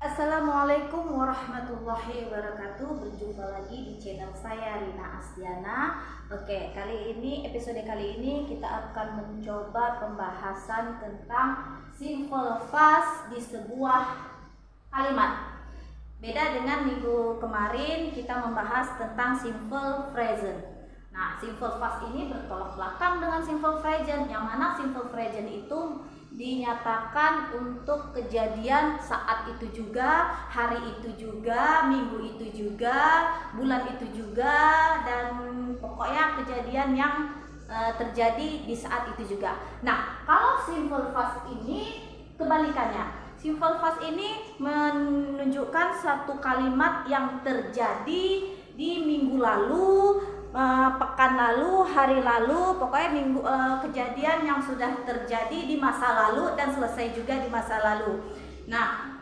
Assalamualaikum warahmatullahi wabarakatuh. Berjumpa lagi di channel saya Rina Astiana. Oke, episode kali ini kita akan mencoba pembahasan tentang simple past di sebuah kalimat. Beda dengan minggu kemarin kita membahas tentang simple present. Nah, simple past ini bertolak belakang dengan simple present, yang mana simple present itu dinyatakan untuk kejadian saat itu juga, hari itu juga, minggu itu juga, bulan itu juga, dan pokoknya kejadian yang terjadi di saat itu juga. Nah, kalau simple past ini kebalikannya. Simple past ini menunjukkan satu kalimat yang terjadi di minggu lalu, pekan lalu, hari lalu, pokoknya kejadian yang sudah terjadi di masa lalu dan selesai juga di masa lalu. Nah,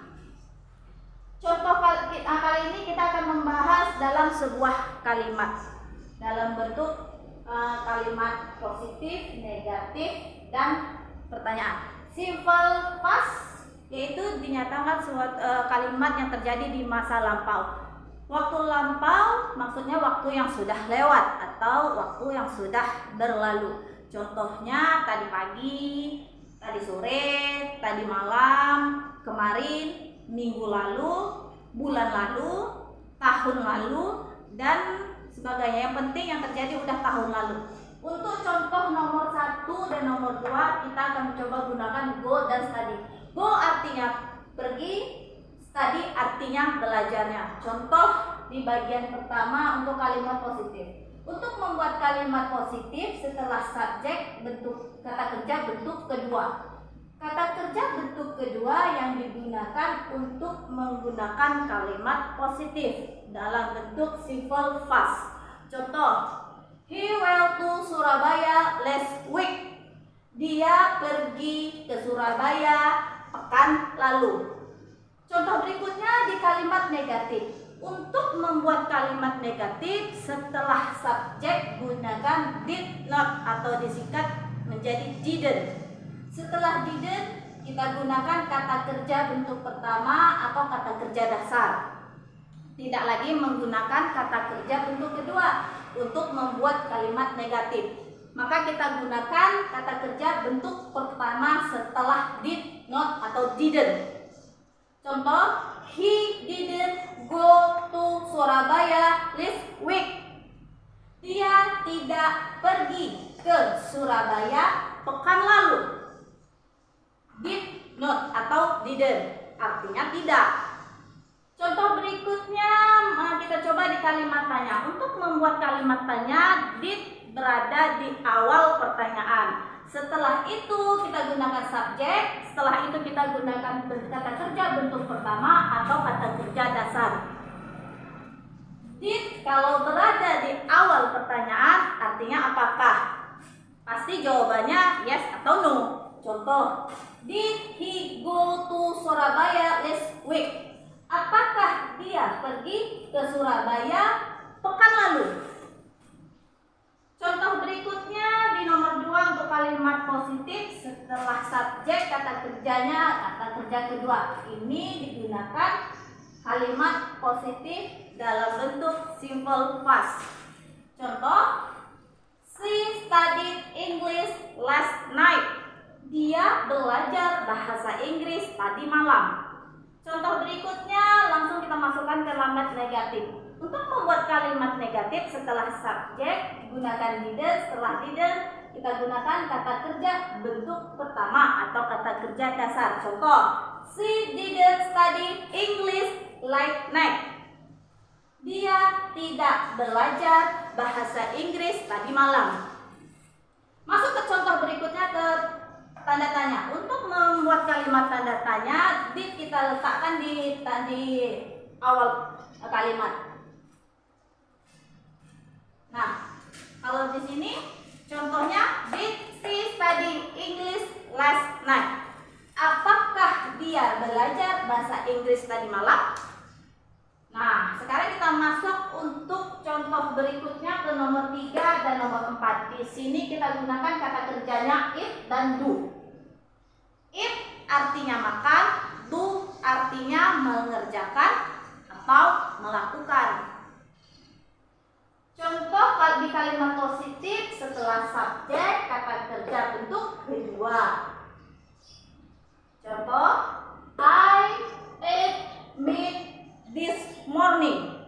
contoh kali ini kita akan membahas dalam sebuah kalimat dalam bentuk kalimat positif, negatif, dan pertanyaan. Simple past yaitu dinyatakan kalimat yang terjadi di masa lampau. Waktu lampau maksudnya waktu yang sudah lewat atau waktu yang sudah berlalu. Contohnya tadi pagi, tadi sore, tadi malam, kemarin, minggu lalu, bulan lalu, tahun lalu, dan sebagainya. Yang penting yang terjadi udah tahun lalu. Untuk contoh nomor 1 dan nomor 2 kita akan mencoba gunakan go dan study. Go artinya pergi, tadi artinya belajarnya. Contoh di bagian pertama untuk kalimat positif. Untuk membuat kalimat positif setelah subjek bentuk kata kerja bentuk kedua. Kata kerja bentuk kedua yang digunakan untuk menggunakan kalimat positif dalam bentuk simple past. Contoh, he went to Surabaya last week. Dia pergi ke Surabaya pekan lalu. Contoh berikutnya di kalimat negatif. Untuk membuat kalimat negatif setelah subjek gunakan did not atau disingkat menjadi didn't. Setelah didn't kita gunakan kata kerja bentuk pertama atau kata kerja dasar. Tidak lagi menggunakan kata kerja bentuk kedua untuk membuat kalimat negatif. Maka kita gunakan kata kerja bentuk pertama setelah did not atau didn't. Contoh, he didn't go to Surabaya last week. Dia tidak pergi ke Surabaya pekan lalu. Did not atau didn't artinya tidak. Contoh berikutnya kita coba di kalimat tanya. Untuk membuat kalimat tanya, did berada di awal pertanyaan. Setelah itu kita gunakan subjek, setelah itu kita gunakan kata kerja bentuk pertama atau kata kerja dasar. Did kalau berada di awal pertanyaan artinya apakah? Pasti jawabannya yes atau no. Contoh, did he go to Surabaya last week? Apakah dia pergi ke Surabaya pekan lalu? Contoh berikutnya di nomor 2 untuk kalimat positif setelah subjek kata kerja kedua. Ini digunakan kalimat positif dalam bentuk simple past. Contoh, she studied English last night. Dia belajar bahasa Inggris tadi malam. Contoh berikutnya langsung kita masukkan ke kalimat negatif. Untuk membuat kalimat negatif setelah subjek gunakan didn't, setelah didn't kita gunakan kata kerja bentuk pertama atau kata kerja dasar. Contoh, she didn't study English last night. Dia tidak belajar bahasa Inggris tadi malam. Masuk ke contoh berikutnya ke tanda tanya. Untuk membuat kalimat tanda tanya, did kita letakkan di awal kalimat. Nah, kalau di sini contohnya did she study English last night? Apakah dia belajar bahasa Inggris tadi malam? Nah, sekarang kita masuk untuk contoh berikutnya ke nomor 3 dan nomor 4. Di sini kita gunakan kata kerjanya eat dan do. Eat artinya makan, do artinya mengerjakan. mengerjakan atau melakukan. Contoh di kalimat positif setelah subjek kata kerja bentuk kedua. Contoh, I ate meat this morning.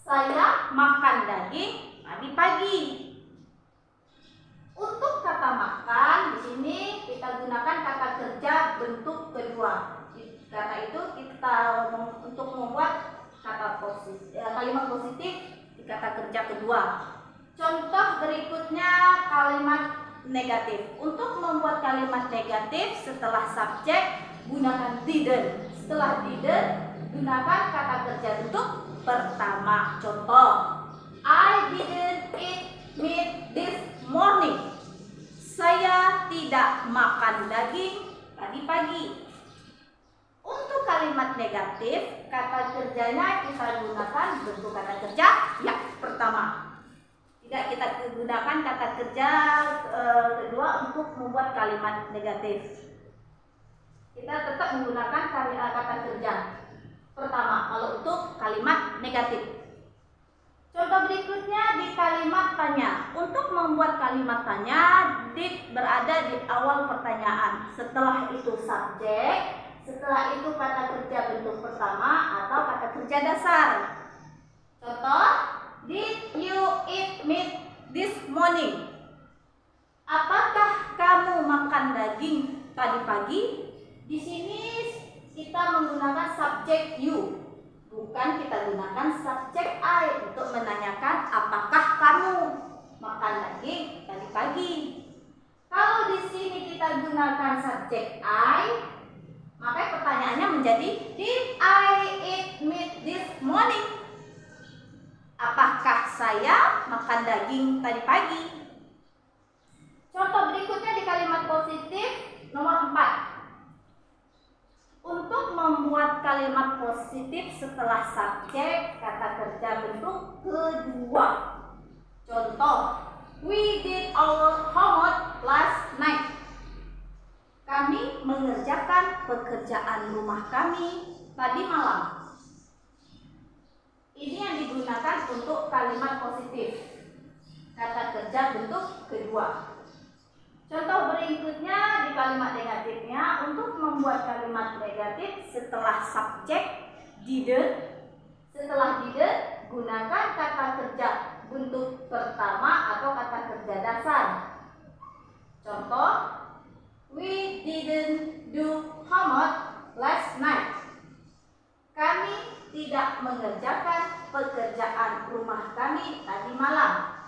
Saya makan daging tadi pagi. Untuk kata makan di sini kita gunakan kata kerja bentuk kedua. Karena itu kita untuk membuat kata positif, kalimat positif di kata kerja kedua. Contoh berikutnya kalimat negatif. Untuk membuat kalimat negatif setelah subjek gunakan didn't. Setelah didn't gunakan kata kerja bentuk pertama. Contoh, I didn't eat meat this morning. Saya tidak makan daging tadi pagi. Untuk kalimat negatif, kata kerjanya kita gunakan bentuk kata kerja yang pertama. Tidak kita gunakan kata kerja kedua untuk membuat kalimat negatif. Kita tetap menggunakan kata kerja pertama kalau untuk kalimat negatif. Contoh berikutnya di kalimat tanya. Untuk membuat kalimat tanya, did berada di awal pertanyaan. Setelah itu subjek, setelah itu kata kerja bentuk pertama atau kata kerja dasar. Contoh, did you eat meat this morning? Apakah kamu makan daging tadi pagi? Di sini kita menggunakan subjek you. Bukan kita gunakan subjek I untuk menanyakan apakah kamu makan daging tadi pagi. Kalau di sini kita gunakan subjek I, maka pertanyaannya menjadi did I eat meat this morning? Apakah saya makan daging tadi pagi? Contoh berikutnya di kalimat positif nomor 4. Untuk membuat kalimat positif setelah subjek kata kerja bentuk kedua. Contoh, we did our homework last night. Kami mengerjakan pekerjaan rumah kami tadi malam. Ini yang digunakan untuk kalimat positif. Kata kerja bentuk kedua. Contoh berikutnya di kalimat negatifnya, untuk membuat kalimat negatif setelah subjek didn't, setelah didn't gunakan kata kerja bentuk pertama atau kata kerja dasar. Contoh, we didn't do homework last night. Kami tidak mengerjakan pekerjaan rumah kami tadi malam.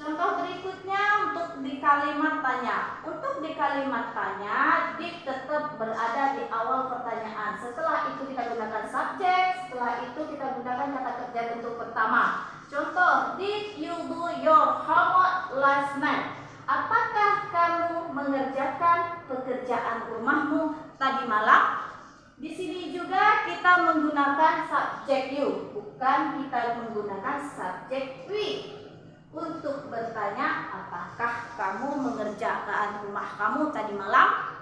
Contoh berikutnya untuk di kalimat tanya. Untuk di kalimat tanya, did tetap berada di awal pertanyaan. Setelah itu kita gunakan subjek, setelah itu kita gunakan kata kerja bentuk pertama. Contoh, did you do your homework last night? Apakah kamu mengerjakan pekerjaan rumahmu tadi malam? Di sini juga kita menggunakan subjek you, bukan kita menggunakan subjek we. Untuk bertanya, apakah kamu mengerjakan rumah kamu tadi malam?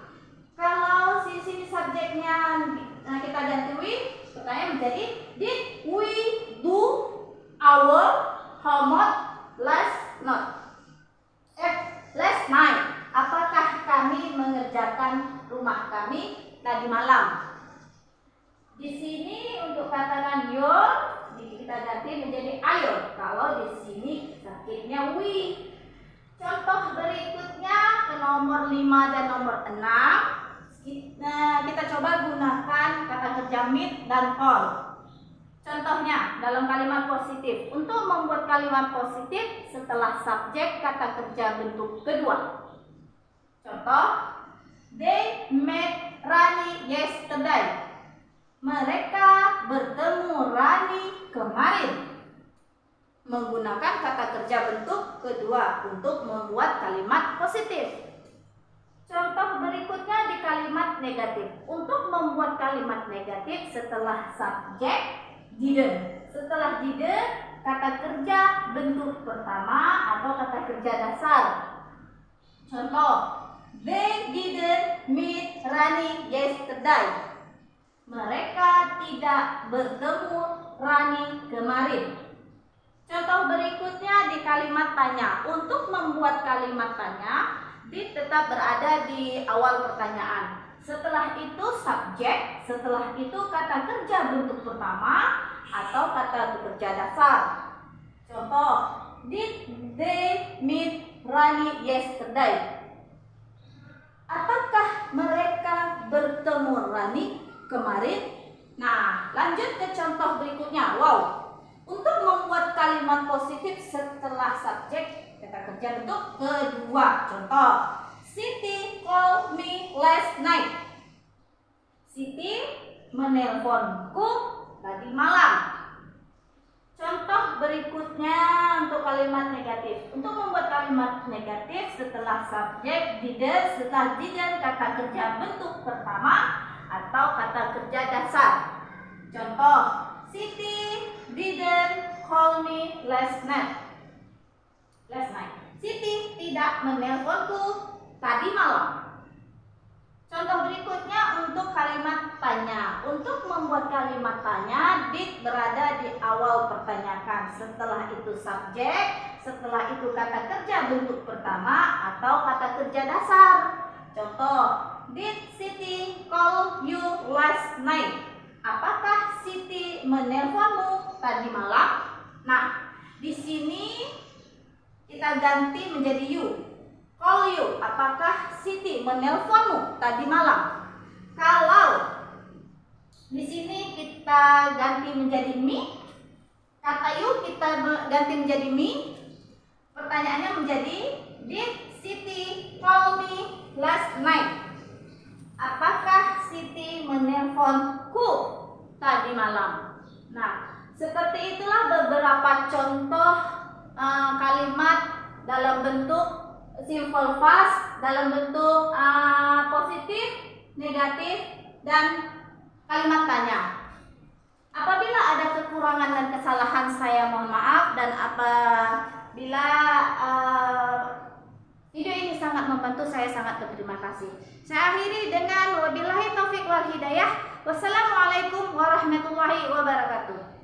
Kalau di sini subjeknya kita ganti we, pertanyaan menjadi did we do our homework last night? Apakah kami mengerjakan rumah kami tadi malam? Di sini untuk katakan your kita ganti menjadi ayo. Kalau di sini subjeknya we. Contoh berikutnya ke nomor 5 dan nomor 6. Kita coba gunakan kata kerja meet dan all. Contohnya dalam kalimat positif. Untuk membuat kalimat positif setelah subjek kata kerja bentuk kedua. Contoh, they met Rani yesterday. Mereka bertemu Rani kemarin. Menggunakan kata kerja bentuk kedua untuk membuat kalimat positif. Contoh berikutnya di kalimat negatif. Untuk membuat kalimat negatif setelah subjek didn't. Setelah didn't, kata kerja bentuk pertama atau kata kerja dasar. Contoh, they didn't meet Rani yesterday. Mereka tidak bertemu Rani kemarin. Contoh berikutnya di kalimat tanya. Untuk membuat kalimat tanya, did tetap berada di awal pertanyaan. Setelah itu subjek, setelah itu kata kerja bentuk pertama atau kata bekerja dasar. Contoh, did they meet Rani yesterday? Apakah mereka bertemu Rani kemarin? Nah, lanjut ke contoh berikutnya. Wow, untuk membuat kalimat positif setelah subjek, kata kerja bentuk kedua. Contoh, Siti called me last night. Siti menelponku tadi malam. Contoh berikutnya untuk kalimat negatif. Untuk membuat kalimat negatif setelah subjek, didn't, setelah didn't kata kerja bentuk pertama atau kata kerja dasar. Contoh, Siti didn't call me last night. Siti tidak menelponku tadi malam. Contoh berikutnya untuk kalimat tanya. Untuk membuat kalimat tanya, did berada di awal pertanyaan. Setelah itu subjek, setelah itu kata kerja bentuk pertama atau kata kerja dasar. Contoh, did Siti call you last night? Apakah Siti menelponmu tadi malam? Nah, di sini kita ganti menjadi you. Call you, apakah Siti menelponmu tadi malam? Kalau di sini kita ganti menjadi me, kata you kita ganti menjadi me, pertanyaannya menjadi did Siti call me last night? Apakah Siti menelponku tadi malam? Nah, seperti itulah beberapa contoh kalimat dalam bentuk simple past, dalam bentuk positif, negatif, dan kalimat tanya. Apabila ada kekurangan dan kesalahan, saya mohon maaf, dan apabila video ini sangat membantu, saya sangat berterima kasih. Saya akhiri dengan wabillahi taufik wal hidayah. Wassalamualaikum warahmatullahi wabarakatuh.